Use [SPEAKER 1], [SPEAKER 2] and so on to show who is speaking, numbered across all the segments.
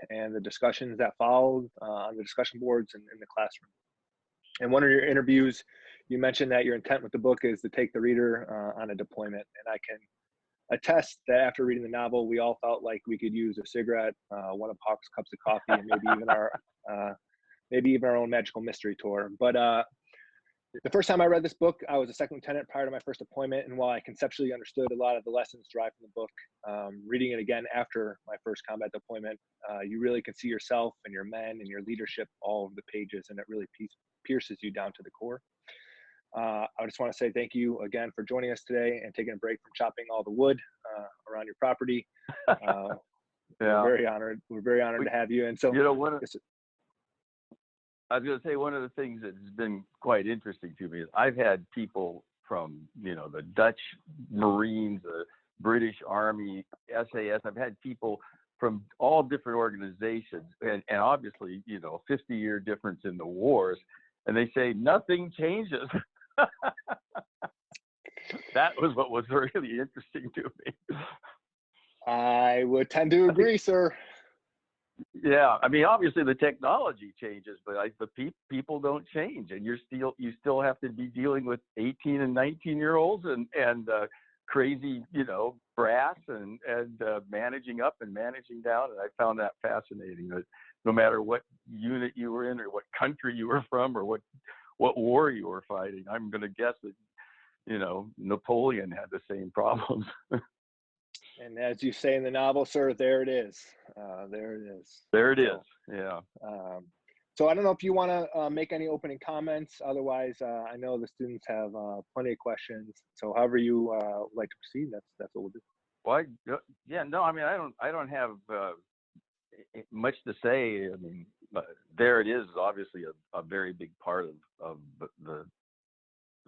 [SPEAKER 1] and the discussions that followed on the discussion boards and in the classroom. In one of your interviews, you mentioned that your intent with the book is to take the reader on a deployment, and I can attest that after reading the novel, we all felt like we could use a cigarette, one of Hawk's cups of coffee, and maybe even our own magical mystery tour. But the first time I read this book, I was a second lieutenant prior to my first deployment, and while I conceptually understood a lot of the lessons derived from the book, reading it again after my first combat deployment, you really can see yourself and your men and your leadership all over the pages, and it really pierces you down to the core. I just want to say thank you again for joining us today and taking a break from chopping all the wood around your property.
[SPEAKER 2] Yeah.
[SPEAKER 1] We're very honored. We're very honored to have you. And so,
[SPEAKER 2] I was going to say, one of the things that's been quite interesting to me is I've had people from, the Dutch Marines, the British Army, SAS. I've had people from all different organizations, and obviously, 50-year difference in the wars, and they say nothing changes. That was what was really interesting to me.
[SPEAKER 1] I would tend to agree, sir.
[SPEAKER 2] Yeah, I mean, obviously the technology changes, but the people don't change, and you still have to be dealing with 18 and 19-year-olds and crazy, brass and managing up and managing down. And I found that fascinating. That no matter what unit you were in or what country you were from or what war you were fighting, I'm going to guess that Napoleon had the same problems.
[SPEAKER 1] And as you say in the novel, sir, there it is. There it is.
[SPEAKER 2] There it is. Yeah.
[SPEAKER 1] So I don't know if you want to make any opening comments. Otherwise, I know the students have plenty of questions. So however you like to proceed, that's what we'll do.
[SPEAKER 2] Well, I mean, I don't have much to say. I mean, there it is. Obviously, a very big part of the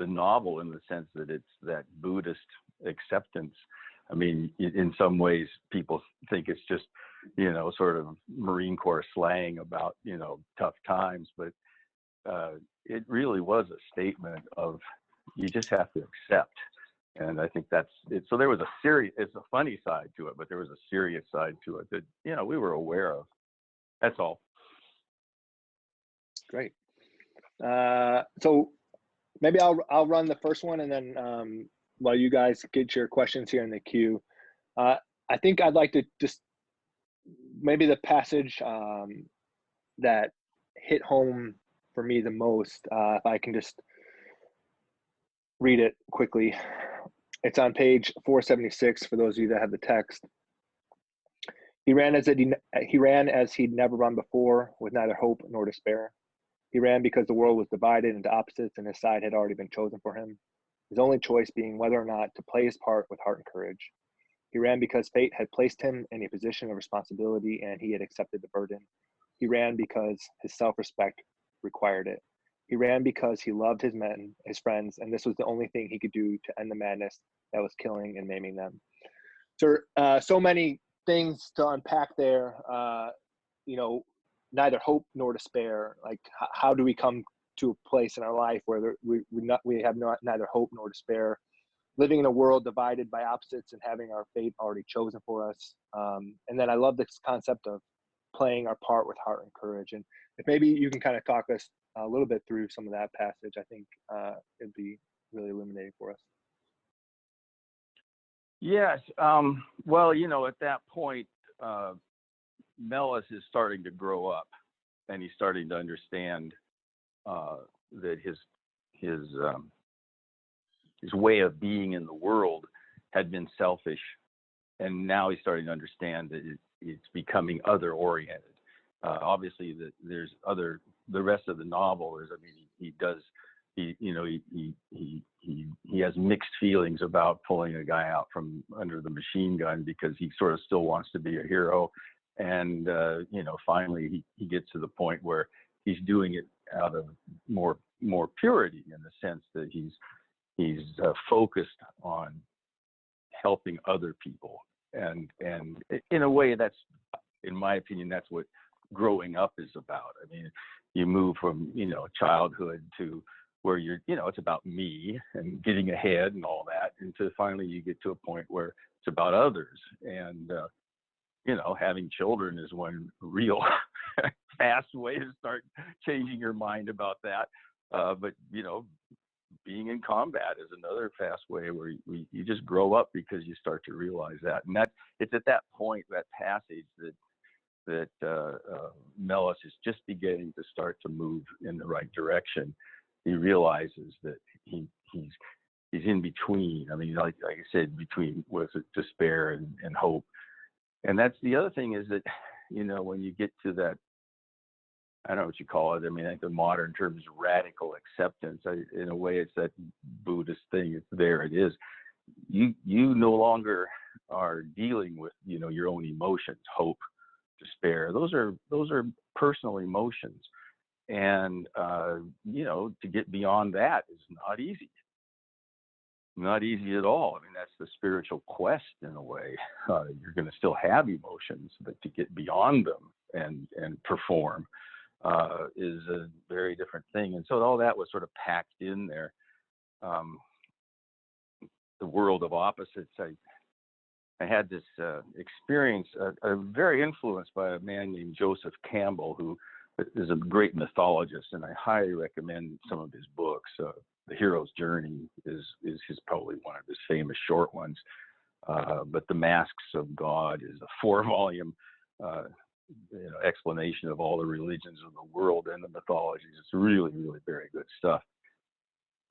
[SPEAKER 2] novel, in the sense that it's that Buddhist acceptance. I mean, in some ways, people think it's just, sort of Marine Corps slang about, tough times, but it really was a statement of, you just have to accept. And I think that's it. So there was it's a funny side to it, but there was a serious side to it that, we were aware of. That's all.
[SPEAKER 1] Great. So maybe I'll run the first one, and then while you guys get your questions here in the queue, I think I'd like to just maybe the passage that hit home for me the most, if I can just read it quickly. It's on page 476 for those of you that have the text. He ran as he'd never run before, with neither hope nor despair. He ran because the world was divided into opposites, and his side had already been chosen for him, his only choice being whether or not to play his part with heart and courage. He ran because fate had placed him in a position of responsibility, and he had accepted the burden. He ran because his self-respect required it. He ran because he loved his men, his friends, and this was the only thing he could do to end the madness that was killing and maiming them. So many things to unpack there. Neither hope nor despair. Like, how do we come to a place in our life where we have neither hope nor despair, living in a world divided by opposites and having our fate already chosen for us? And then I love this concept of playing our part with heart and courage. And if maybe you can kind of talk us a little bit through some of that passage, I think it'd be really illuminating for us.
[SPEAKER 2] Yes. Well, at that point, Melis is starting to grow up, and he's starting to understand that his way of being in the world had been selfish, and now he's starting to understand that it's becoming other oriented. Obviously, there's the rest of the novel is, he has mixed feelings about pulling a guy out from under the machine gun, because he sort of still wants to be a hero. And, finally he gets to the point where he's doing it out of more purity, in the sense that he's focused on helping other people. And in a way, that's, in my opinion, that's what growing up is about. I mean, you move from, childhood to where you're, it's about me and getting ahead and all that. And finally you get to a point where it's about others. And having children is one real fast way to start changing your mind about that. But being in combat is another fast way where you just grow up because you start to realize that. And it's at that point, that passage, that Mellis is just beginning to start to move in the right direction. He realizes that he's in between. I mean, like I said, between despair and hope. And that's the other thing, is that when you get to that, I don't know what you call it. I mean, I think the modern term is radical acceptance. In a way, it's that Buddhist thing. There it is. You no longer are dealing with your own emotions, hope, despair. Those are personal emotions, and to get beyond that is not easy. Not easy at all. I mean, that's the spiritual quest in a way. You're going to still have emotions, but to get beyond them and perform is a very different thing. And so all that was sort of packed in there. The world of opposites. I had this experience, very influenced by a man named Joseph Campbell, who is a great mythologist, and I highly recommend some of his books. The Hero's Journey is probably one of his famous short ones. But The Masks of God is a 4-volume explanation of all the religions of the world and the mythologies. It's really, really very good stuff.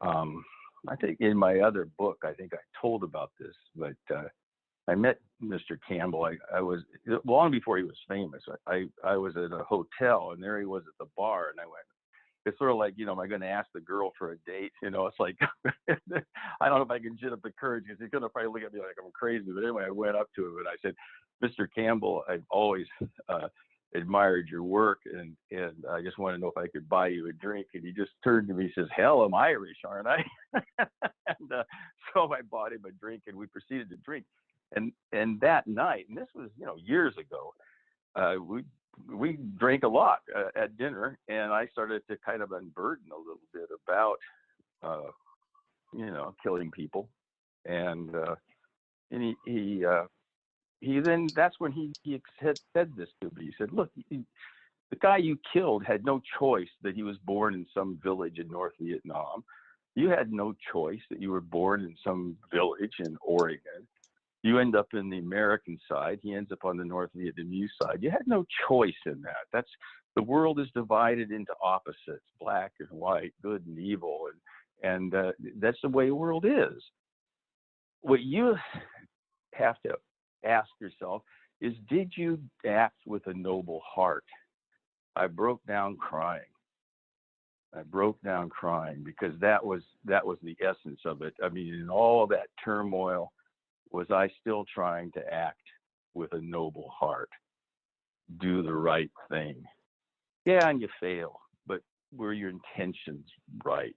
[SPEAKER 2] I think in my other book, I think I told about this, but I met Mr. Campbell. I was long before he was famous. I was at a hotel, and there he was at the bar, and I went. It's sort of like, am I going to ask the girl for a date? It's like, I don't know if I can gin up the courage, because he's going to probably look at me like I'm crazy. But anyway, I went up to him and I said, Mr. Campbell, I've always admired your work, and I just want to know if I could buy you a drink. And he just turned to me and says, hell, I'm Irish, aren't I? And so I bought him a drink, and we proceeded to drink. And that night, and this was, years ago, we drank a lot at dinner, and I started to kind of unburden a little bit about, killing people. And he then, that's when he had said this to me. He said, look, the guy you killed had no choice that he was born in some village in North Vietnam. You had no choice that you were born in some village in Oregon. You end up in the American side. He ends up on the North Vietnamese side. You had no choice in that. The world is divided into opposites, black and white, good and evil, and that's the way the world is. What you have to ask yourself is, did you act with a noble heart? I broke down crying. Because that was the essence of it. I mean, in all of that turmoil, was I still trying to act with a noble heart, do the right thing? Yeah, and you fail, but were your intentions right?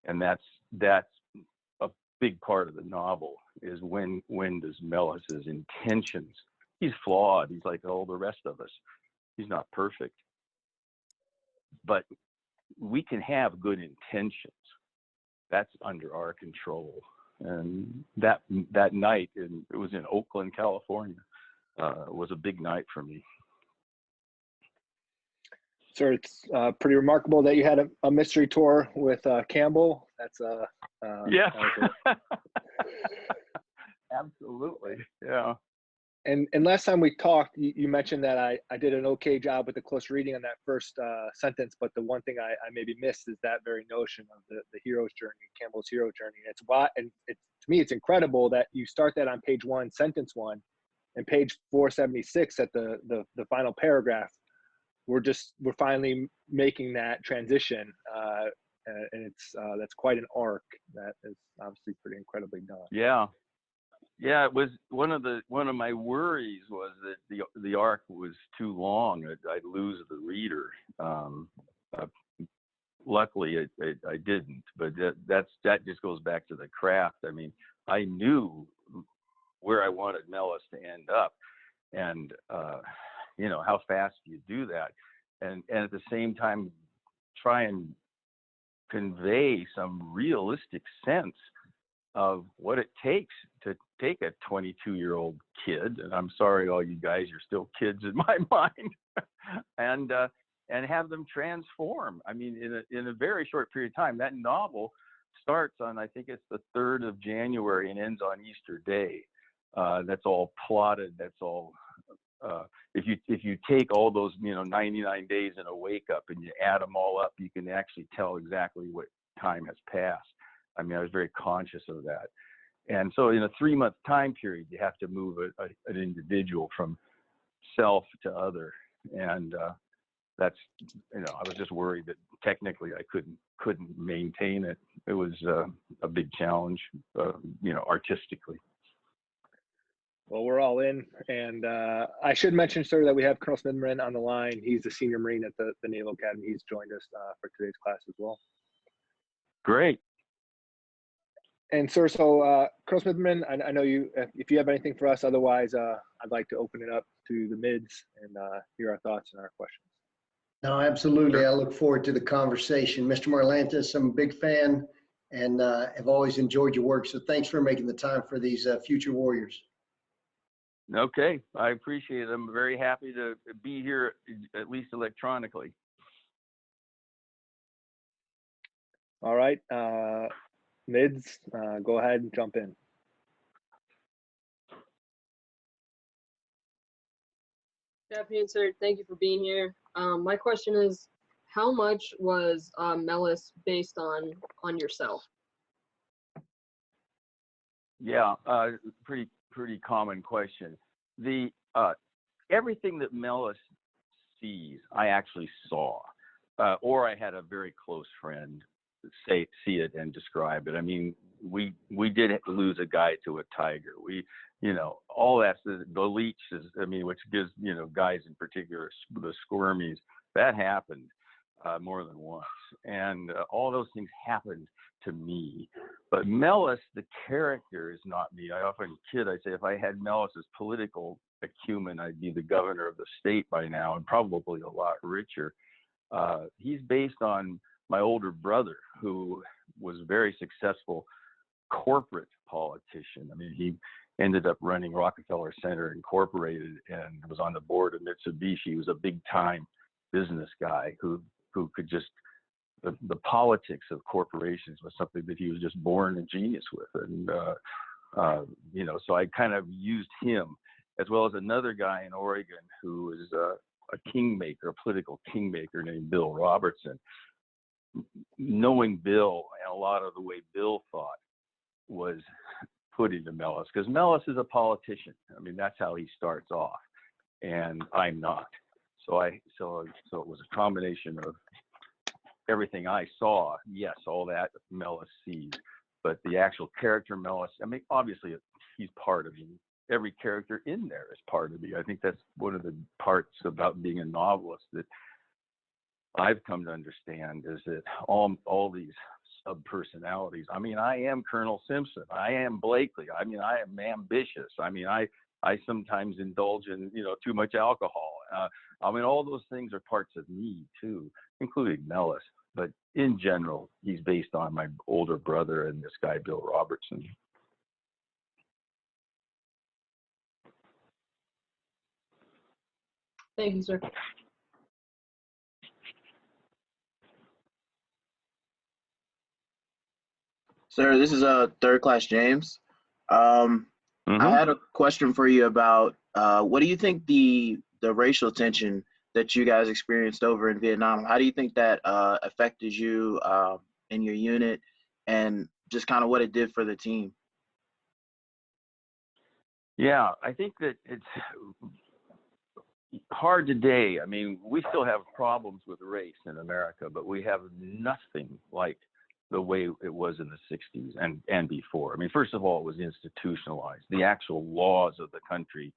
[SPEAKER 2] And that's a big part of the novel, is when does Mellis's intentions, he's flawed, he's like all the rest of us, he's not perfect, but we can have good intentions. That's under our control. And that night, it was in Oakland, California, was a big night for me.
[SPEAKER 1] So it's pretty remarkable that you had a mystery tour with Campbell. That's
[SPEAKER 2] yeah, absolutely, yeah.
[SPEAKER 1] And last time we talked, you mentioned that I did an okay job with the close reading on that first sentence, but the one thing I maybe missed is that very notion of the hero's journey, Campbell's hero journey. And to me, it's incredible that you start that on page 1, sentence 1, and page 476 at the final paragraph. We're finally making that transition, and that's quite an arc that is obviously pretty incredibly done.
[SPEAKER 2] Yeah, it was one of my worries was that the arc was too long. I'd lose the reader. Luckily, I didn't. But that just goes back to the craft. I mean, I knew where I wanted Mellis to end up, and how fast do you do that, and at the same time try and convey some realistic sense of what it takes to take a 22-year-old kid, and I'm sorry, all you guys, you're still kids in my mind, and have them transform. I mean, in a very short period of time. That novel starts on, I think it's the 3rd of January and ends on Easter Day. That's all plotted. That's all. If you take all those 99 days in a wake up and you add them all up, you can actually tell exactly what time has passed. I mean, I was very conscious of that. And so in a 3-month time period, you have to move an individual from self to other. And that's, I was just worried that technically I couldn't maintain it. It was a big challenge, artistically.
[SPEAKER 1] Well, we're all in. And I should mention, sir, that we have Colonel Smithman on the line. He's a senior Marine at the Naval Academy. He's joined us for today's class as well.
[SPEAKER 2] Great.
[SPEAKER 1] And sir, so Colonel Smithman, I know you, if you have anything for us, otherwise I'd like to open it up to the mids and hear our thoughts and our questions.
[SPEAKER 3] No, absolutely.
[SPEAKER 2] Sure.
[SPEAKER 3] I look forward to the conversation. Mr. Marlantes, I'm a big fan and have always enjoyed your work. So thanks for making the time for these future warriors.
[SPEAKER 2] Okay, I appreciate it. I'm very happy to be here, at least electronically.
[SPEAKER 1] All right, mids, go ahead and jump in.
[SPEAKER 4] Good afternoon, sir. Thank you for being here. My question is, how much was Melis based on yourself?
[SPEAKER 2] Yeah, pretty common question. The everything that Melis sees, I actually saw, or I had a very close friend see it and describe it. I mean, we did lose a guy to a tiger. We, all that's the leech is, which gives guys in particular the squirmies. That happened more than once, and all those things happened to me. But Melis, the character, is not me. I often kid. I say if I had Melis's political acumen, I'd be the governor of the state by now, and probably a lot richer. He's based on my older brother, who was a very successful corporate politician. I mean, he ended up running Rockefeller Center Incorporated and was on the board of Mitsubishi. He was a big time business guy who could just, the politics of corporations was something that he was just born a genius with. And, so I kind of used him, as well as another guy in Oregon who is a kingmaker, a political kingmaker named Bill Robertson. Knowing Bill and a lot of the way Bill thought was put into Melis, because Melis is a politician. I mean, that's how he starts off, and I'm not. So it was a combination of everything I saw. Yes, all that Melis sees, but the actual character Melis, I mean, obviously he's part of me. Every character in there is part of me. I think that's one of the parts about being a novelist that I've come to understand, is that all these sub-personalities. I mean, I am Colonel Simpson. I am Blakely. I mean, I am ambitious. I mean, I sometimes indulge in too much alcohol. I mean, all those things are parts of me too, including Melis. But in general, he's based on my older brother and this guy Bill Robertson.
[SPEAKER 4] Thank you, sir.
[SPEAKER 5] Sir, this is third class James. I had a question for you about what do you think the racial tension that you guys experienced over in Vietnam, how do you think that affected you in your unit, and just kind of what it did for the team?
[SPEAKER 2] Yeah, I think that it's hard today. I mean, we still have problems with race in America, but we have nothing like the way it was in the 60s and before. I mean, first of all, it was institutionalized. The actual laws of the country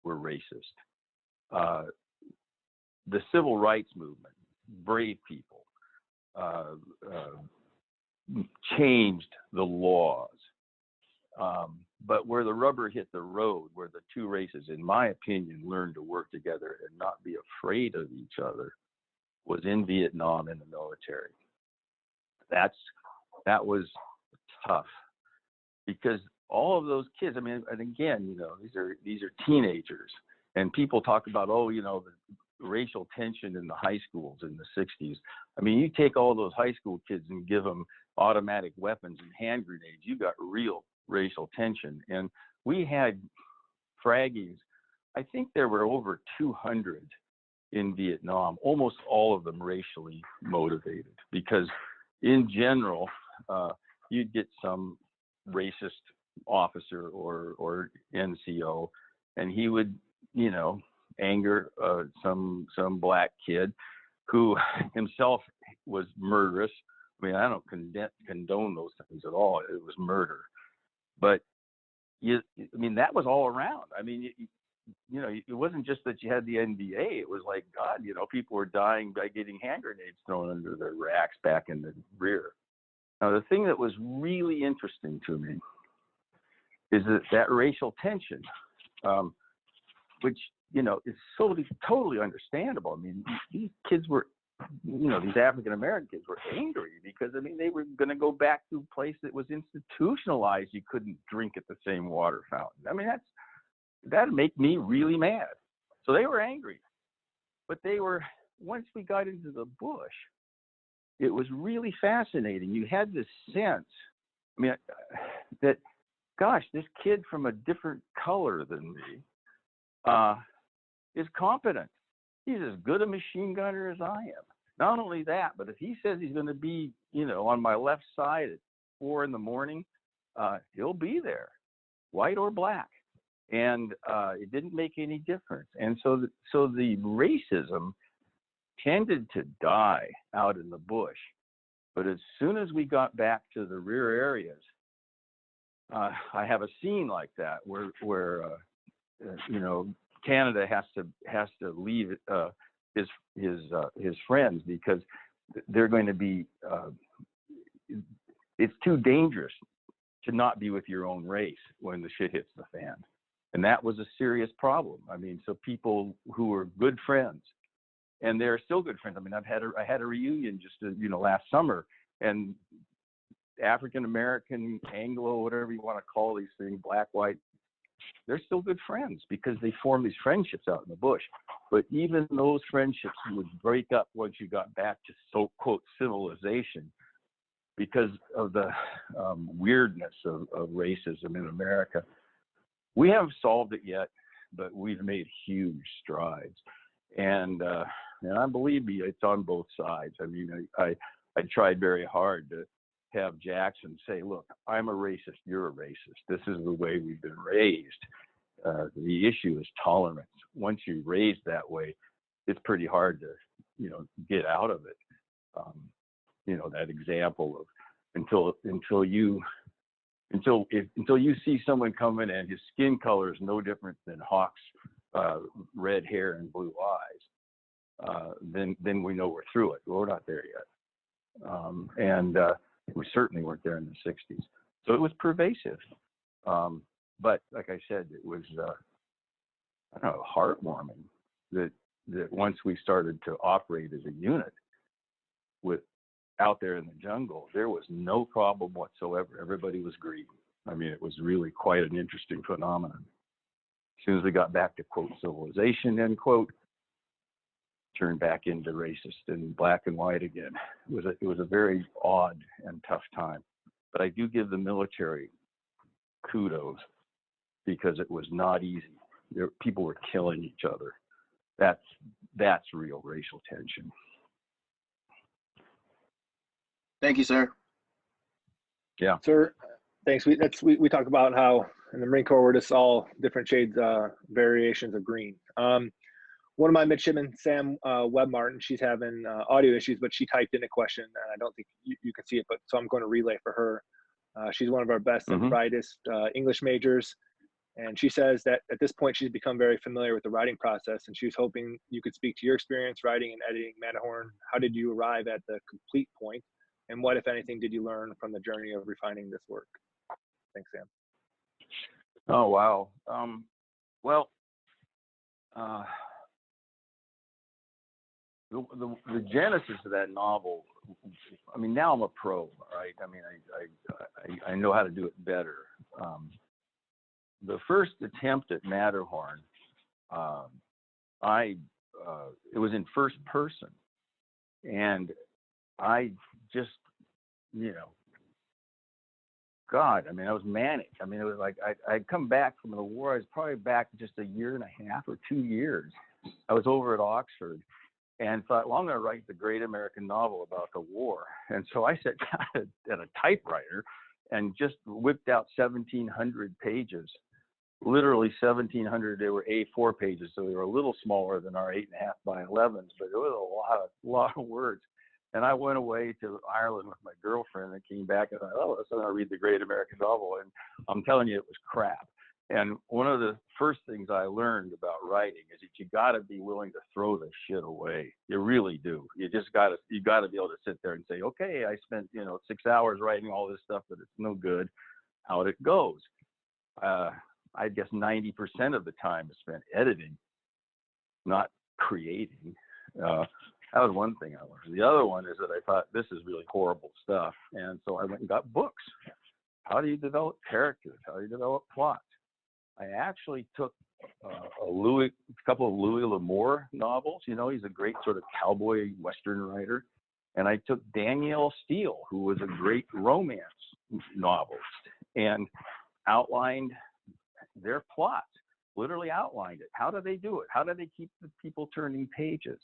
[SPEAKER 2] were racist. The civil rights movement, brave people, changed the laws. But where the rubber hit the road, where the two races, in my opinion, learned to work together and not be afraid of each other, was in Vietnam in the military. That was tough. because all of those kids, I mean, and again, you know, these are teenagers, and people talk about, oh, you know, the racial tension in the high schools in the 60s. I mean, you take all those high school kids and give them automatic weapons and hand grenades, you got real racial tension. And we had fraggies. I think there were over 200 in Vietnam, almost all of them racially motivated, because in general, you'd get some racist officer or NCO, and he would, you know, anger some black kid who himself was murderous. I mean, I don't condone those things at all. It was murder, but I mean, that was all around. I mean, you know, it wasn't just that you had the NBA. It was like, God, you know, people were dying by getting hand grenades thrown under their racks back in the rear. Now, the thing that was really interesting to me is that racial tension, which, you know, is totally understandable. I mean, these kids were, you know, these African-American kids were angry because, I mean, they were going to go back to a place that was institutionalized. You couldn't drink at the same water fountain. I mean, that'd make me really mad. So they were angry, but once we got into the bush, it was really fascinating. You had this sense, I mean, that, gosh, this kid from a different color than me is competent. He's as good a machine gunner as I am. Not only that, but if he says he's going to be, you know, on my left side at 4 a.m, he'll be there, white or black. And it didn't make any difference. And so the racism tended to die out in the bush. But as soon as we got back to the rear areas, I have a scene like that where you know, Canada has to leave his friends because they're going to be. It's too dangerous to not be with your own race when the shit hits the fan, and that was a serious problem. I mean, so people who were good friends, and they're still good friends. I mean, I had a reunion just you know, last summer, and African American, Anglo, whatever you want to call these things, black, white, they're still good friends because they form these friendships out in the bush. But even those friendships would break up once you got back to so-called civilization because of the weirdness of racism in America. We haven't solved it yet, but we've made huge strides. And I believe me, it's on both sides. I mean, I tried very hard to have Jackson say, look, I'm a racist, you're a racist. This is the way we've been raised. The issue is tolerance. Once you're raised that way, it's pretty hard to, you know, get out of it. You know, that example of until you see someone coming and his skin color is no different than Hawk's red hair and blue eyes, then we know we're through it. We're not there yet. We certainly weren't there in the 60s. So it was pervasive. But like I said, it was, I don't know, heartwarming that once we started to operate as a unit out there in the jungle, there was no problem whatsoever. Everybody was greedy. I mean, it was really quite an interesting phenomenon. As soon as we got back to, quote, civilization, end quote, turned back into racist and black and white again. It was a very odd and tough time. But I do give the military kudos because it was not easy. People were killing each other. That's real racial tension.
[SPEAKER 5] Thank you, sir.
[SPEAKER 2] Yeah.
[SPEAKER 1] Sir, thanks. We talk about how in the Marine Corps we're just all different shades, variations of green. One of my midshipmen, Sam Webb Martin, she's having audio issues, but she typed in a question, and I don't think you can see it, but so I'm going to relay for her. She's one of our best and brightest English majors, and she says that at this point she's become very familiar with the writing process, and she was hoping you could speak to your experience writing and editing Matterhorn. How did you arrive at the complete point, and what, if anything, did you learn from the journey of refining this work? Thanks, Sam.
[SPEAKER 2] Oh, wow. Well, the genesis of that novel, I mean, now I'm a pro, right? I mean, I know how to do it better. The first attempt at Matterhorn, it was in first person, and I just, God, I mean, I was manic. I mean, it was like I'd come back from the war. I was probably back just a year and a half or 2 years. I was over at Oxford and thought, well, I'm going to write the great American novel about the war. And so I sat down at a typewriter and just whipped out 1,700 pages, literally 1,700. They were A4 pages, so they were a little smaller than our 8.5 by 11s, but it was a lot of words. And I went away to Ireland with my girlfriend and came back and thought, oh, I'm going to read the great American novel. And I'm telling you, it was crap. And one of the first things I learned about writing is that you got to be willing to throw the shit away. You really do. You got to be able to sit there and say, okay, I spent 6 hours writing all this stuff, but it's no good. Out it goes. I guess 90% of the time is spent editing, not creating. That was one thing I learned. The other one is that I thought, this is really horrible stuff. And so I went and got books. How do you develop characters? How do you develop plots? I actually took a couple of Louis L'Amour novels. He's a great sort of cowboy Western writer. And I took Danielle Steele, who was a great romance novelist, and outlined their plots, literally outlined it. How do they do it? How do they keep the people turning pages?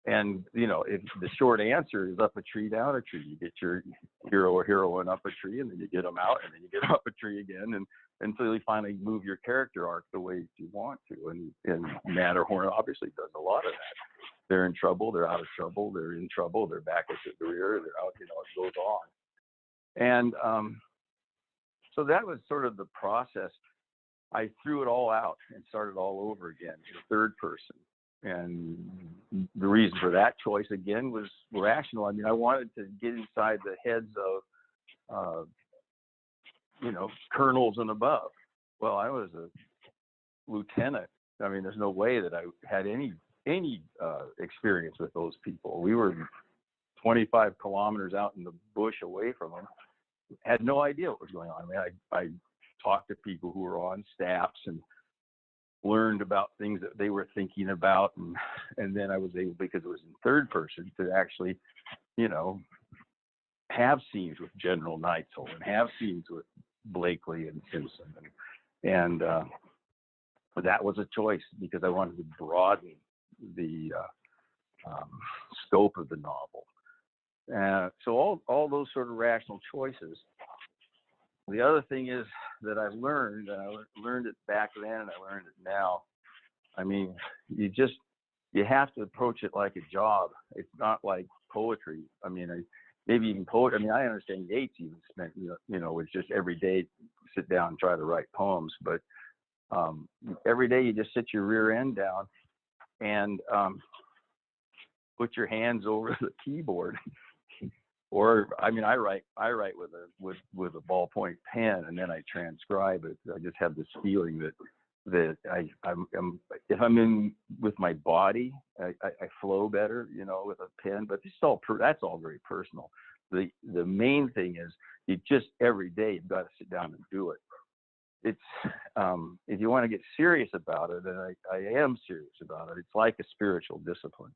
[SPEAKER 2] And, if the short answer is up a tree, down a tree, you get your hero or heroine up a tree, and then you get them out, and then you get them up a tree again, and until you finally move your character arc the way you want to. And Matterhorn obviously does a lot of that. They're in trouble, they're out of trouble, they're in trouble, they're back at the rear, they're out, it goes on. And so that was sort of the process. I threw it all out and started all over again in third person. And the reason for that choice, again, was rational. I mean, I wanted to get inside the heads of, colonels and above. Well, I was a lieutenant. I mean, there's no way that I had any experience with those people. We were 25 kilometers out in the bush away from them. Had no idea what was going on. I mean, I talked to people who were on staffs and learned about things that they were thinking about, and then I was able, because it was in third person, to actually, have scenes with General Neitzel and have scenes with Blakely and Simpson, and that was a choice because I wanted to broaden the scope of the novel. So all those sort of rational choices. The other thing is that I learned, and I learned it back then and I learned it now. I mean, you have to approach it like a job. It's not like poetry. I mean, maybe even poetry. I mean, I understand Yeats even spent, was just every day sit down and try to write poems. But every day you just sit your rear end down and put your hands over the keyboard. Or, I mean, I write with a ballpoint pen, and then I transcribe it. I just have this feeling that I'm if I'm in with my body, I flow better, with a pen. But that's all very personal. The main thing is you just every day you've got to sit down and do it. It's if you want to get serious about it, and I am serious about it. It's like a spiritual discipline.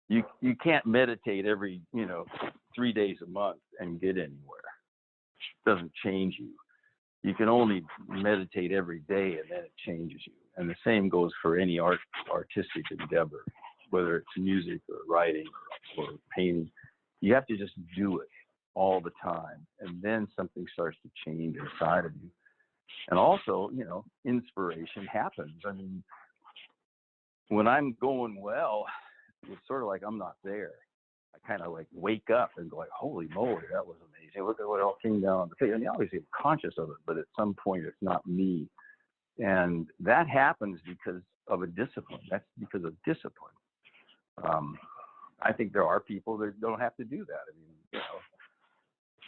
[SPEAKER 2] You can't meditate every 3 days a month and get anywhere. It doesn't change you. You can only meditate every day, and then it changes you. And the same goes for any artistic endeavor, whether it's music or writing or painting. You have to just do it all the time, and then something starts to change inside of you. And also, inspiration happens. I mean, when I'm going well, it's sort of like I'm not there. I kind of like wake up and go like, holy moly, that was amazing. Look at what all came down on the face. I mean, obviously I'm conscious of it, but at some point it's not me. And that happens because of a discipline. That's because of discipline. I think there are people that don't have to do that. I mean,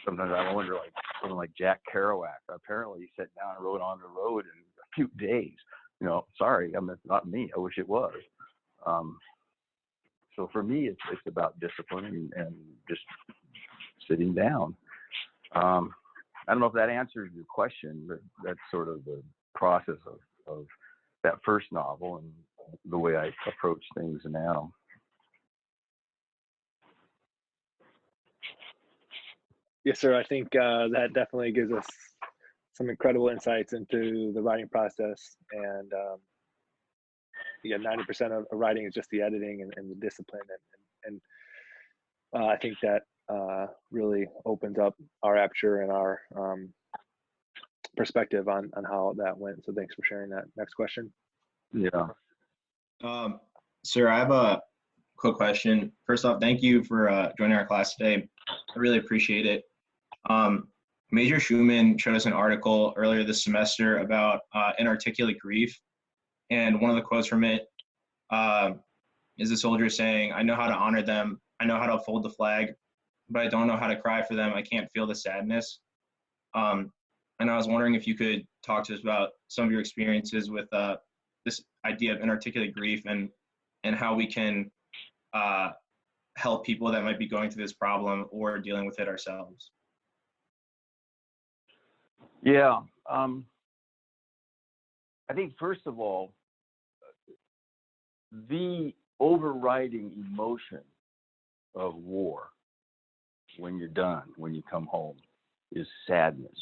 [SPEAKER 2] sometimes I wonder, like someone like Jack Kerouac, apparently he sat down and wrote On the Road in a few days. Sorry, I mean, it's not me. I wish it was. So for me, it's about discipline and just sitting down. I don't know if that answers your question, but that's sort of the process of that first novel and the way I approach things now.
[SPEAKER 1] Yes, sir. I think that definitely gives us some incredible insights into the writing process. And 90% of writing is just the editing and the discipline. And I think that really opens up our aperture and our perspective on how that went. So thanks for sharing that. Next question.
[SPEAKER 2] Yeah.
[SPEAKER 6] Sir, I have a quick question. First off, thank you for joining our class today. I really appreciate it. Major Schumann showed us an article earlier this semester about inarticulate grief. And one of the quotes from it is a soldier saying, "I know how to honor them. I know how to fold the flag, but I don't know how to cry for them. I can't feel the sadness." And I was wondering if you could talk to us about some of your experiences with this idea of inarticulate grief and how we can help people that might be going through this problem or dealing with it ourselves.
[SPEAKER 2] Yeah. I think first of all, the overriding emotion of war when you're done, when you come home, is sadness.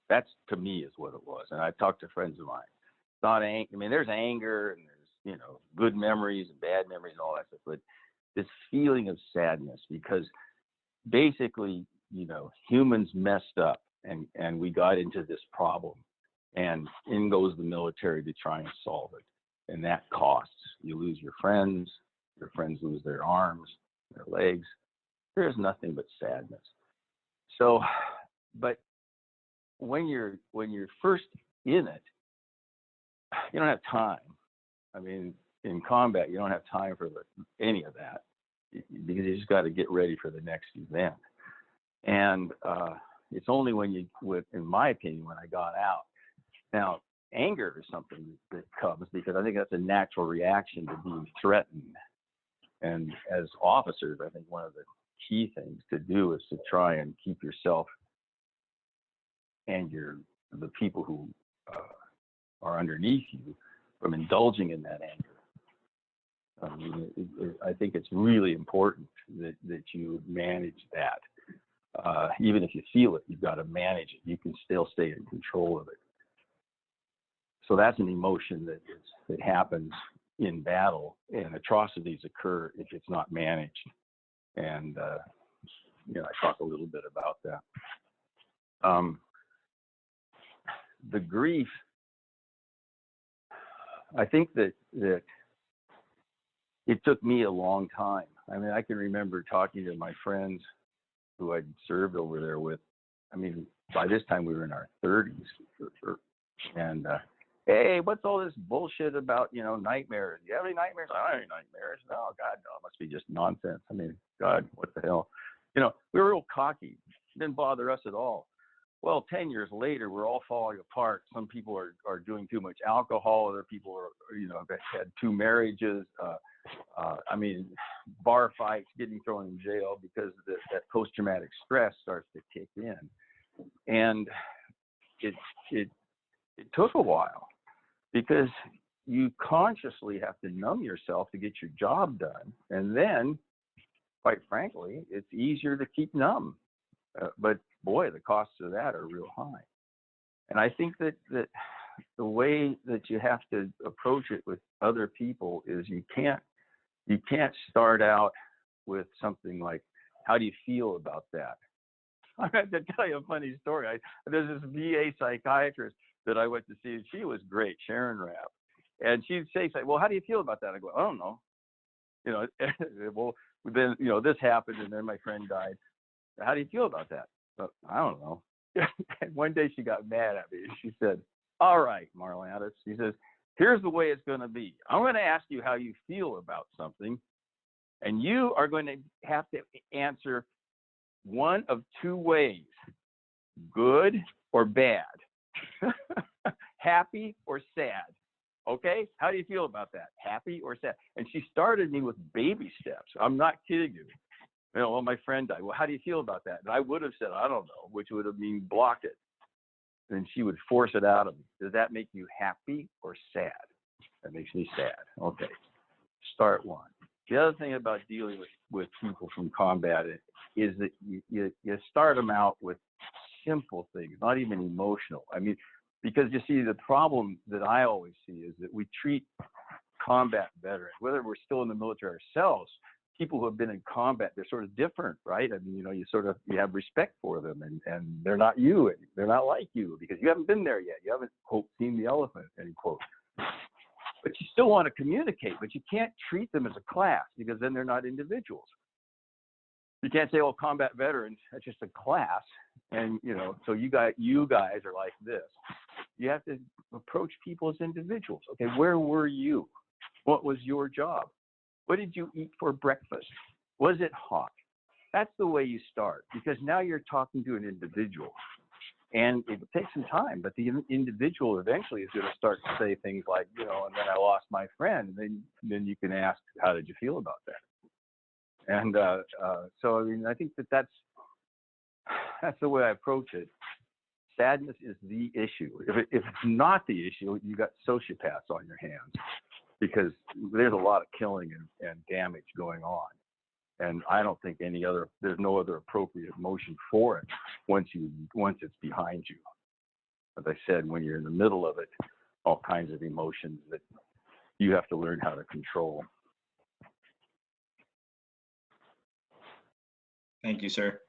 [SPEAKER 2] That's, to me, is what it was. And I've talked to friends of mine. It's not I mean, there's anger and there's, good memories and bad memories and all that stuff, but this feeling of sadness, because basically, humans messed up and we got into this problem, and in goes the military to try and solve it. And that costs. You lose your friends lose their arms, their legs. There's nothing but sadness. So, but when you're first in it, you don't have time. I mean, in combat, you don't have time for any of that, because you just got to get ready for the next event. And it's only in my opinion, when I got out. Now, anger is something that comes because I think that's a natural reaction to being threatened. And as officers, I think one of the key things to do is to try and keep yourself and the people who are underneath you from indulging in that anger. I mean, I think it's really important that you manage that. Even if you feel it, you've got to manage it. You can still stay in control of it. So that's an emotion that happens in battle, and atrocities occur if it's not managed. And I talk a little bit about that. The grief, I think that it took me a long time. I mean, I can remember talking to my friends who I'd served over there with. I mean, by this time we were in our 30s, and hey, what's all this bullshit about, nightmares? Do you have any nightmares? I don't have any nightmares. No, God, no, it must be just nonsense. I mean, God, what the hell? We were real cocky. It didn't bother us at all. Well, 10 years later, we're all falling apart. Some people are doing too much alcohol. Other people are, have had 2 marriages. I mean, bar fights, getting thrown in jail because that post-traumatic stress starts to kick in. And it took a while, because you consciously have to numb yourself to get your job done. And then, quite frankly, it's easier to keep numb. But boy, the costs of that are real high. And I think that the way that you have to approach it with other people is you can't start out with something like, how do you feel about that? I have to tell you a funny story. There's this VA psychiatrist that I went to see, and she was great, Sharon Rapp. And she'd say, well, how do you feel about that? I go, I don't know. Well, then, this happened, and then my friend died. How do you feel about that? I don't know. And one day she got mad at me. She said, all right, Marlantes. She says, here's the way it's going to be. I'm going to ask you how you feel about something, and you are going to have to answer one of 2 ways, good or bad, happy or sad. Okay, how do you feel about that? Happy or sad? And she started me with baby steps. I'm not kidding you. You know, well, my friend died. Well, how do you feel about that? And I would have said, I don't know, which would have mean block it. And she would force it out of me. Does that make you happy or sad? That makes me sad. Okay, start one. The other thing about dealing with people from combat is that you start them out with simple things, not even emotional. I mean, because you see, the problem that I always see is that we treat combat veterans, whether we're still in the military ourselves, people who have been in combat, they're sort of different, right? I mean, you know, you have respect for them, and they're not you, and they're not like you because you haven't been there yet. You haven't, quote, seen the elephant, end quote. But you still want to communicate, but you can't treat them as a class because then they're not individuals. You can't say, "Oh, combat veterans, that's just a class," and you know, so you guys are like this. You have to approach people as individuals. Okay, where were you? What was your job? What did you eat for breakfast? Was it hot? That's the way you start, because now you're talking to an individual. And it takes some time, but the individual eventually is going to start to say things like, you know, and then I lost my friend. And then you can ask, how did you feel about that? And so, I mean, I think that's the way I approach it. Sadness is the issue. If it's not the issue, you got sociopaths on your hands, because there's a lot of killing and damage going on. And I don't think there's no other appropriate emotion for it once it's behind you. As I said, when you're in the middle of it, all kinds of emotions that you have to learn how to control.
[SPEAKER 6] Thank you, sir.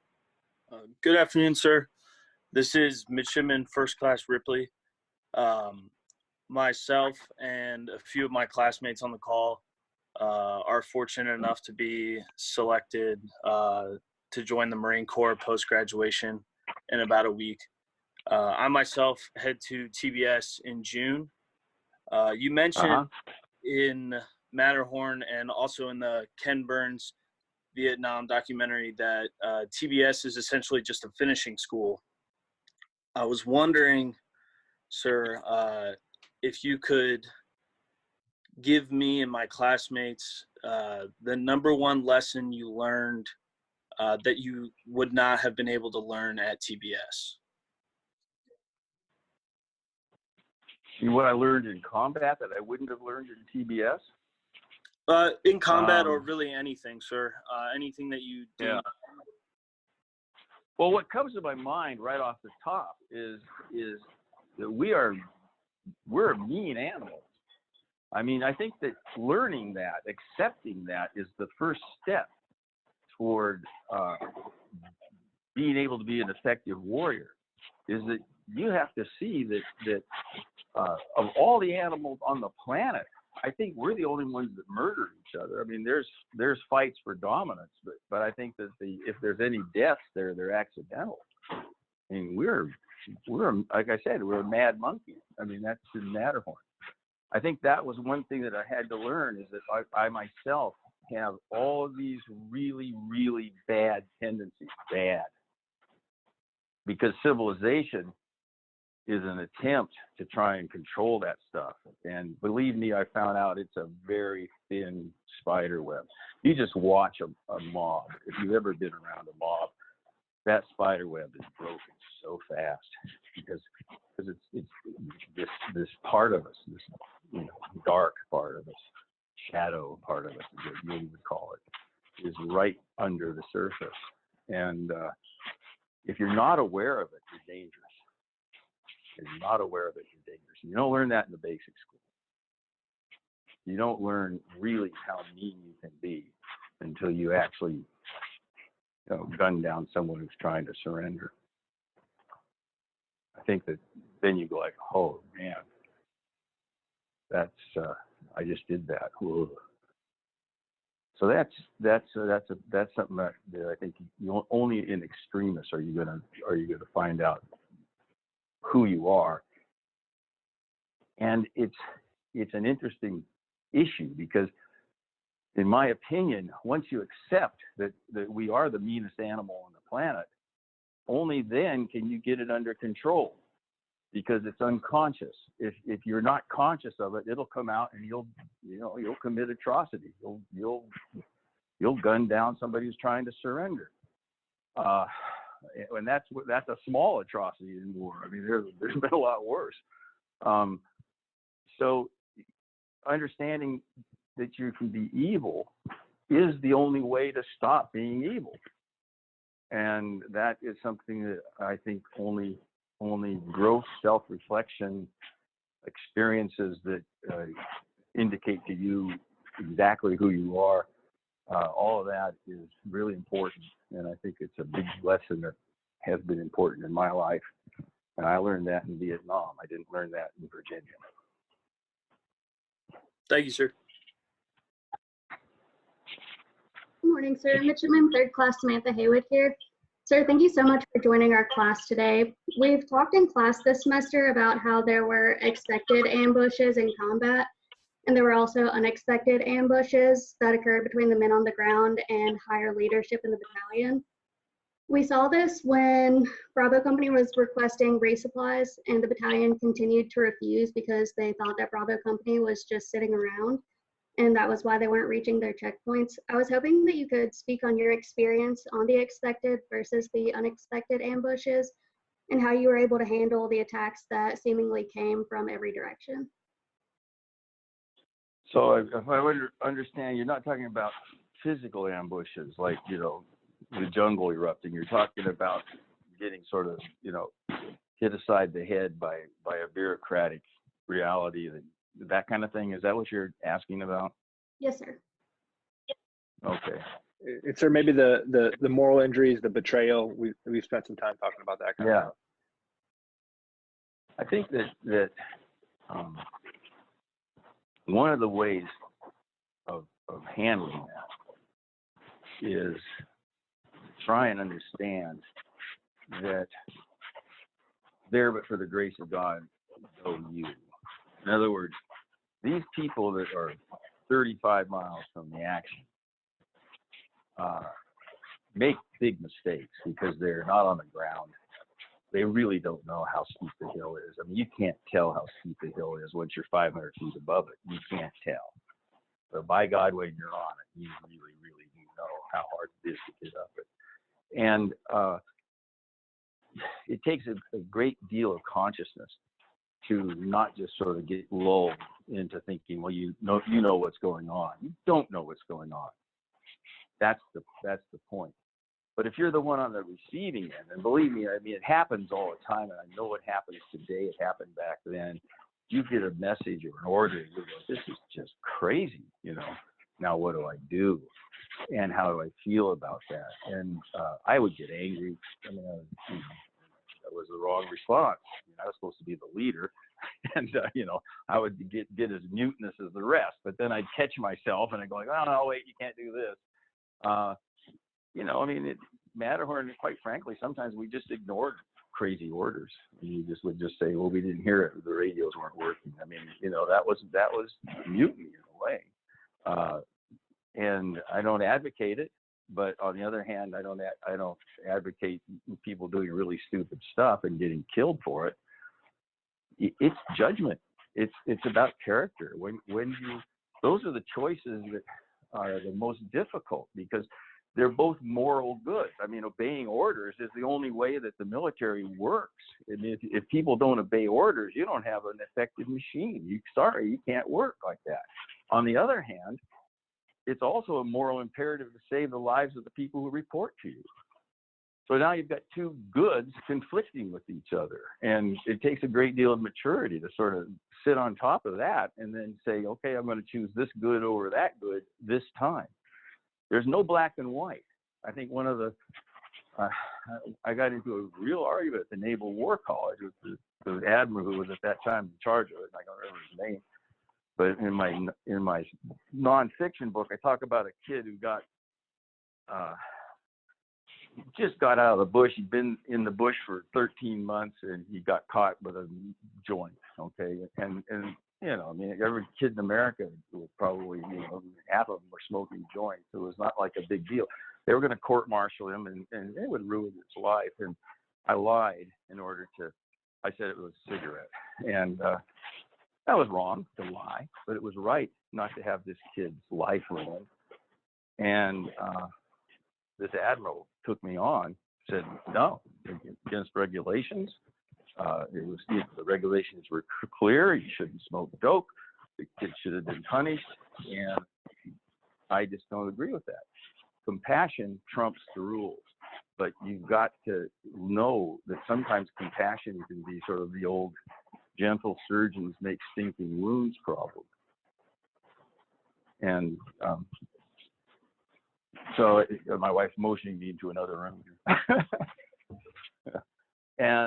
[SPEAKER 7] Good afternoon, sir. This is Midshipman First Class Ripley. Myself and a few of my classmates on the call are fortunate enough to be selected to join the Marine Corps post-graduation in about a week. I myself head to TBS in June. You mentioned in Matterhorn and also in the Ken Burns Vietnam documentary that TBS is essentially just a finishing school. I was wondering, sir, if you could give me and my classmates the number one lesson you learned that you would not have been able to learn at TBS.
[SPEAKER 2] What I learned in combat that I wouldn't have learned in TBS?
[SPEAKER 7] In combat or really anything, sir. Anything that you do.
[SPEAKER 2] Yeah. Well, what comes to my mind right off the top is that we're mean animals. I mean, I think that learning that, accepting that, is the first step toward being able to be an effective warrior. Is that you have to see that of all the animals on the planet, I think we're the only ones that murder each other. I mean, there's fights for dominance, but I think that if there's any deaths, they're accidental. I mean, we're like I said, we're a mad monkey. I mean, that's in Matterhorn. I think that was one thing that I had to learn, is that I myself have all of these really, really bad tendencies, because civilization is an attempt to try and control that stuff. And believe me, I found out it's a very thin spider web. You just watch a mob. If you've ever been around a mob, that spider web is broken so fast because it's this part of us, this dark part of us, shadow part of us, is what you would call it, is right under the surface. And if you're not aware of it, you're dangerous. If you're not aware of it, you're dangerous. And you don't learn that in the basic school. You don't learn really how mean you can be until you actually gun down someone who's trying to surrender. I think that then you go like, oh man, that's I just did that. Whoa. So that's something that I think only in extremis are you gonna find out who you are. And it's an interesting issue, because in my opinion, once you accept that we are the meanest animal on the planet, only then can you get it under control. because it's unconscious. If you're not conscious of it, it'll come out and you'll commit atrocity. You'll gun down somebody who's trying to surrender. And that's a small atrocity in war. I mean, there's been a lot worse. So understanding that you can be evil is the only way to stop being evil. And that is something that I think only growth, self-reflection, experiences that indicate to you exactly who you are. All of that is really important. And I think it's a big lesson that has been important in my life. And I learned that in Vietnam. I didn't learn that in Virginia.
[SPEAKER 7] Thank you, sir.
[SPEAKER 8] Good morning, sir. Midshipman, third class Samantha Haywood here. Sir, thank you so much for joining our class today. We've talked in class this semester about how there were expected ambushes in combat, and there were also unexpected ambushes that occurred between the men on the ground and higher leadership in the battalion. We saw this when Bravo Company was requesting resupplies and the battalion continued to refuse because they thought that Bravo Company was just sitting around, and that was why they weren't reaching their checkpoints. I was hoping that you could speak on your experience on the expected versus the unexpected ambushes and how you were able to handle the attacks that seemingly came from every direction.
[SPEAKER 2] So if I would understand, you're not talking about physical ambushes like, the jungle erupting. You're talking about getting sort of, hit aside the head by a bureaucratic reality, that kind of thing. Is that what you're asking about?
[SPEAKER 8] Yes, sir.
[SPEAKER 2] Okay.
[SPEAKER 1] Sir, maybe the moral injuries, the betrayal. We've spent some time talking about that kind of stuff.
[SPEAKER 2] I think that one of the ways of handling that is try and understand that there, but for the grace of God, go you. In other words, these people that are 35 miles from the action make big mistakes because they're not on the ground. They really don't know how steep the hill is. I mean, you can't tell how steep the hill is once you're 500 feet above it. You can't tell. But by God, when you're on it, you really, really do know how hard it is to get up it. And it takes a great deal of consciousness to not just sort of get lulled into thinking, well, you know what's going on. You don't know what's going on. That's the point. But if you're the one on the receiving end, and believe me, I mean, it happens all the time, and I know it happens today. It happened back then. You get a message or an order, and you go, this is just crazy, Now what do I do? And how do I feel about that? And I would get angry. I mean, that was the wrong response. I was supposed to be the leader, and I would get as mutinous as the rest. But then I'd catch myself, and I'd go like, oh no, wait, you can't do this. Matterhorn, quite frankly, sometimes we just ignored crazy orders. You would just say, well, we didn't hear it. The radios weren't working. I mean, that was mutiny in a way. And I don't advocate it, but on the other hand, I don't advocate people doing really stupid stuff and getting killed for it. It's judgment. It's about character. Those are the choices that are the most difficult because they're both moral goods. I mean, obeying orders is the only way that the military works. And if people don't obey orders, you don't have an effective machine. You can't work like that. On the other hand, it's also a moral imperative to save the lives of the people who report to you. So now you've got two goods conflicting with each other. And it takes a great deal of maturity to sort of sit on top of that and then say, okay, I'm going to choose this good over that good this time. There's no black and white. I think one of the, I got into a real argument at the Naval War College with the admiral who was at that time in charge of it. I don't remember his name. But in my nonfiction book, I talk about a kid who just got out of the bush. He'd been in the bush for 13 months and he got caught with a joint. Okay, and every kid in America was probably half of them were smoking joints. So it was not like a big deal. They were going to court-martial him and it would ruin his life. And I lied in order to I said it was a cigarette. And that was wrong to lie, but it was right not to have this kid's life ruined. And this admiral took me on, said, no, against regulations. The regulations were clear. You shouldn't smoke dope. The kid should have been punished. And I just don't agree with that. Compassion trumps the rules. But you've got to know that sometimes compassion can be sort of the old gentle surgeons make stinking wounds problem. And so my wife's motioning me into another room. I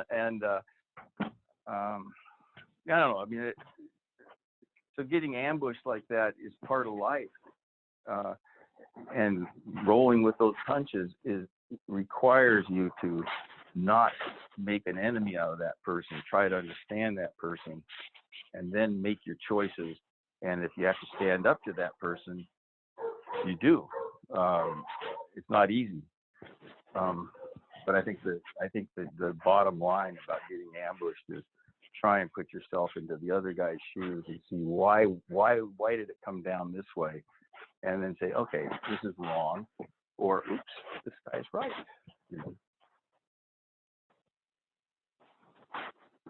[SPEAKER 2] don't know. I mean, so getting ambushed like that is part of life. And rolling with those punches requires you to not make an enemy out of that person. Try to understand that person, and then make your choices. And if you have to stand up to that person, you do. It's not easy. But I think that the bottom line about getting ambushed is try and put yourself into the other guy's shoes and see why did it come down this way, and then say, okay, this is wrong, or oops, this guy's right. You know?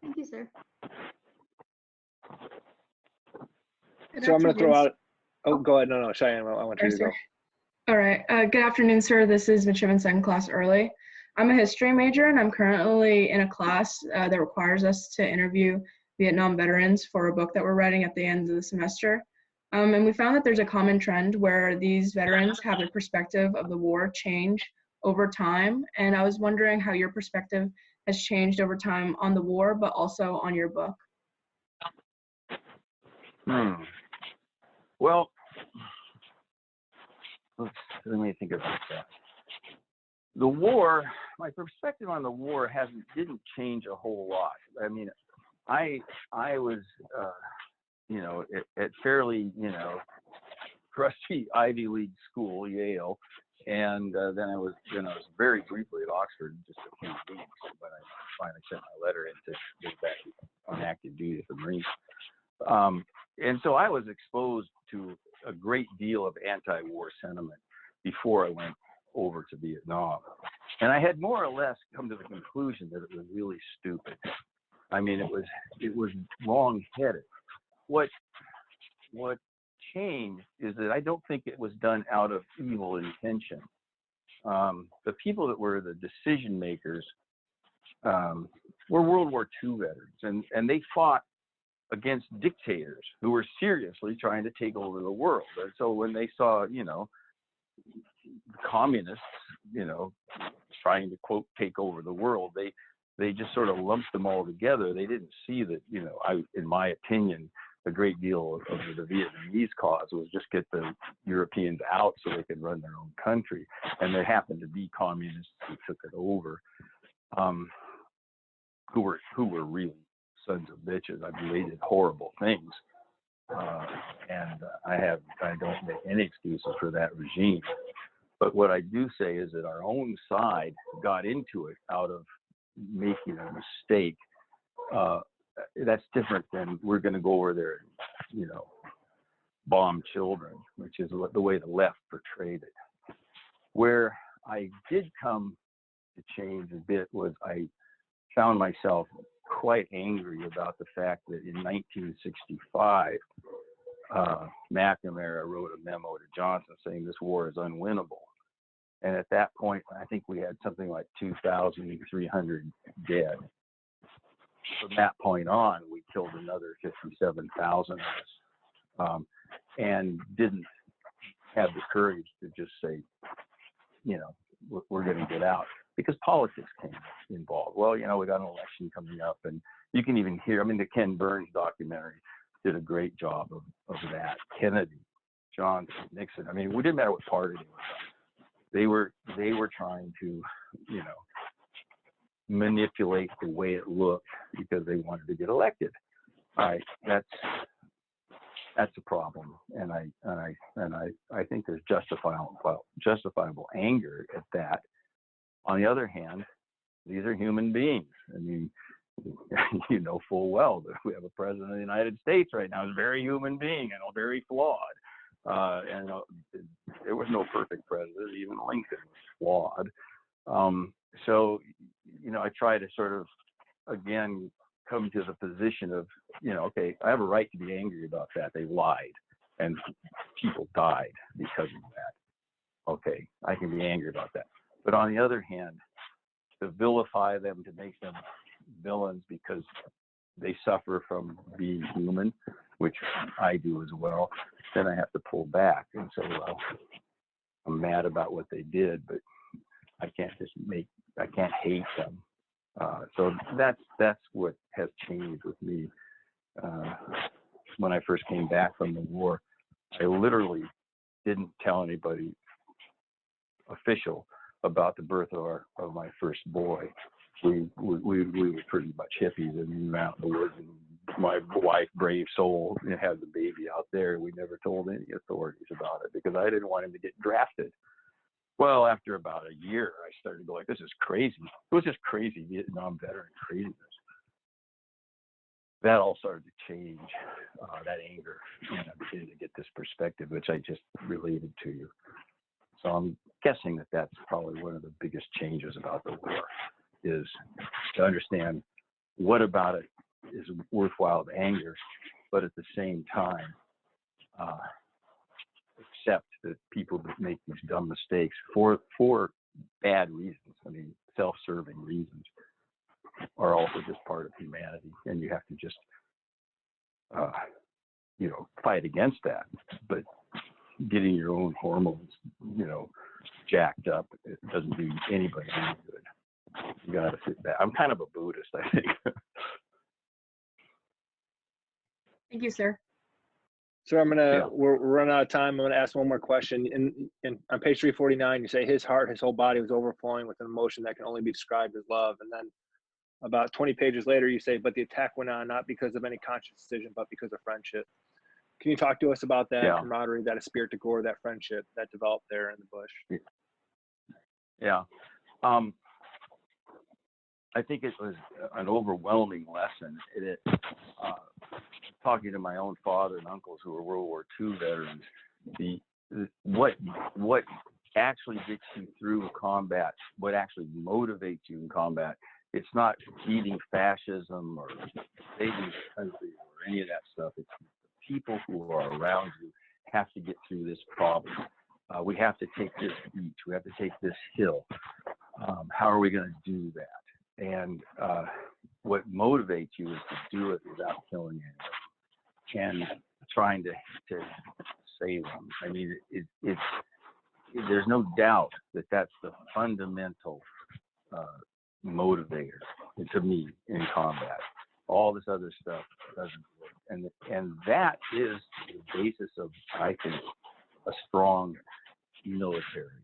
[SPEAKER 8] Thank you, sir.
[SPEAKER 1] So I'm going to throw out. Oh, go ahead. No, Cheyenne. I want you to go.
[SPEAKER 9] All right. Good afternoon, sir. This is midshipman second class early. I'm a history major, and I'm currently in a class that requires us to interview Vietnam veterans for a book that we're writing at the end of the semester. And we found that there's a common trend where these veterans have a perspective of the war change over time. And I was wondering how your perspective has changed over time on the war, but also on your book.
[SPEAKER 2] Well, let me think about that. The war, my perspective on the war didn't change a whole lot. I mean, I was, at fairly, crusty Ivy League school, Yale, and then I was very briefly at Oxford, just a few weeks when I finally sent my letter in to get back on active duty at the Marines. And so I was exposed to a great deal of anti-war sentiment before I went over to Vietnam. And I had more or less come to the conclusion that it was really stupid. I mean, it was wrong-headed. What changed is that I don't think it was done out of evil intention. The people that were the decision makers were World War II veterans, and they fought against dictators who were seriously trying to take over the world. And so when they saw, communists, trying to quote take over the world, they just sort of lumped them all together. They didn't see that, in my opinion, a great deal of the Vietnamese cause was just get the Europeans out so they could run their own country. And there happened to be communists who took it over, who were really sons of bitches. I mean, they did horrible things. And I don't make any excuses for that regime. But what I do say is that our own side got into it out of making a mistake. That's different than we're going to go over there and, bomb children, which is the way the left portrayed it. Where I did come to change a bit was I found myself quite angry about the fact that in 1965, McNamara wrote a memo to Johnson saying this war is unwinnable. And at that point, I think we had something like 2,300 dead. From that point on, we killed another 57,000 of us, and didn't have the courage to just say, we're going to get out, because politics came involved. Well, we got an election coming up, and you can even hear, the Ken Burns documentary did a great job of that. Kennedy, Johnson, Nixon. It didn't matter what party they were. They were trying to, manipulate the way it looked because they wanted to get elected. All right, that's a problem, and I think there's justifiable anger at that. On the other hand, these are human beings. you know full well that we have a president of the United States right now who's a very human being and very flawed. And there was no perfect president. Even Lincoln was flawed. So, you know, I try to sort of, again, come to the position of, you know, okay, I have a right to be angry about that. They lied and people died because of that. Okay, I can be angry about that. But on the other hand, to vilify them, to make them villains because they suffer from being human, which I do as well, then I have to pull back. And so I'm mad about what they did, but I can't hate them. So that's what has changed with me. When I first came back from the war, I literally didn't tell anybody official about the birth of my first boy. We were pretty much hippies and we were out in the woods, and my wife, brave soul, had the baby out there. We never told any authorities about it because I didn't want him to get drafted. Well, after about a year, I started to go like, this is crazy. It was just crazy Vietnam veteran craziness. That all started to change, that anger, and I began to get this perspective, which I just related to you. So I'm guessing that that's probably one of the biggest changes about the war, is to understand what about it is worthwhile of anger, but at the same time, accept that people that make these dumb mistakes for bad reasons, I mean, self-serving reasons, are also just part of humanity, and you have to just, you know, fight against that. But getting your own hormones, you know, jacked up, it doesn't do anybody any good. You gotta sit back. I'm kind of a Buddhist, I think.
[SPEAKER 9] Thank you, sir.
[SPEAKER 1] So we're running out of time. I'm gonna ask one more question. In on page 349, you say his heart, his whole body was overflowing with an emotion that can only be described as love. And then about 20 pages later, you say, but the attack went on not because of any conscious decision, but because of friendship. Can you talk to us about that camaraderie, that esprit de corps, that friendship that developed there in the bush?
[SPEAKER 2] Yeah. I think it was an overwhelming lesson. Talking to my own father and uncles who were World War II veterans, what actually gets you through combat, what actually motivates you in combat, it's not beating fascism or saving the country or any of that stuff. It's the people who are around you have to get through this problem. We have to take this beach. We have to take this hill. How are we going to do that? And what motivates you is to do it without killing anyone and trying to save them. I mean, there's no doubt that that's the fundamental motivator to me in combat. All this other stuff doesn't work, and that is the basis of, I think, a strong military.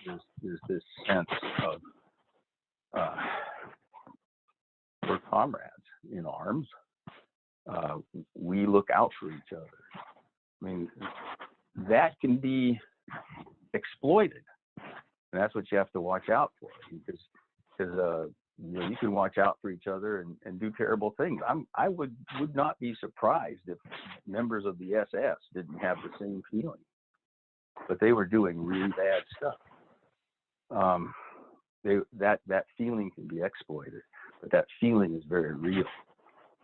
[SPEAKER 2] There's this sense of we're comrades in arms. We look out for each other. I mean, that can be exploited, and that's what you have to watch out for, because you know, you can watch out for each other and do terrible things. I would not be surprised if members of the SS didn't have the same feeling, but they were doing really bad stuff. That feeling can be exploited, but that feeling is very real.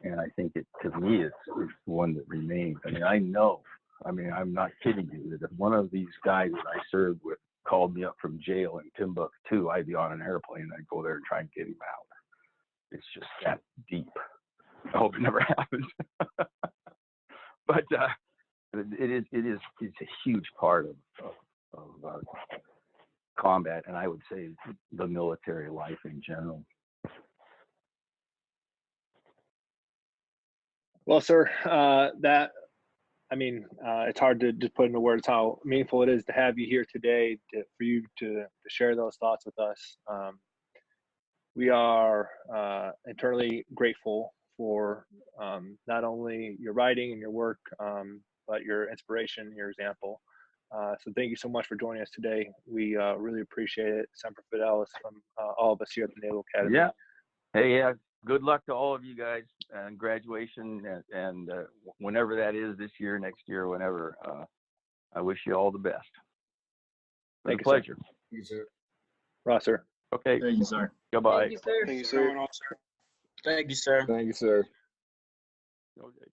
[SPEAKER 2] And I think to me, it's one that remains. I mean, I'm not kidding you, that if one of these guys that I served with called me up from jail in Timbuktu, I'd be on an airplane and I'd go there and try and get him out. It's just that deep. I hope it never happens. But it's a huge part of combat, and I would say the military life in general.
[SPEAKER 1] Well, sir, it's hard to just put into words how meaningful it is to have you here today, for you to share those thoughts with us. We are eternally grateful for not only your writing and your work, but your inspiration, your example. So thank you so much for joining us today. We really appreciate it. Semper Fidelis from all of us here at the Naval Academy.
[SPEAKER 2] Yeah. Hey, good luck to all of you guys and graduation and whenever that is, this year, next year, whenever. I wish you all the best. It's a pleasure.
[SPEAKER 1] Thank you, sir. Ross, sir.
[SPEAKER 2] Okay.
[SPEAKER 6] Thank you, sir.
[SPEAKER 2] Goodbye.
[SPEAKER 4] Thank you, sir.
[SPEAKER 7] Thank you, sir.
[SPEAKER 1] Thank you, sir.
[SPEAKER 2] Okay.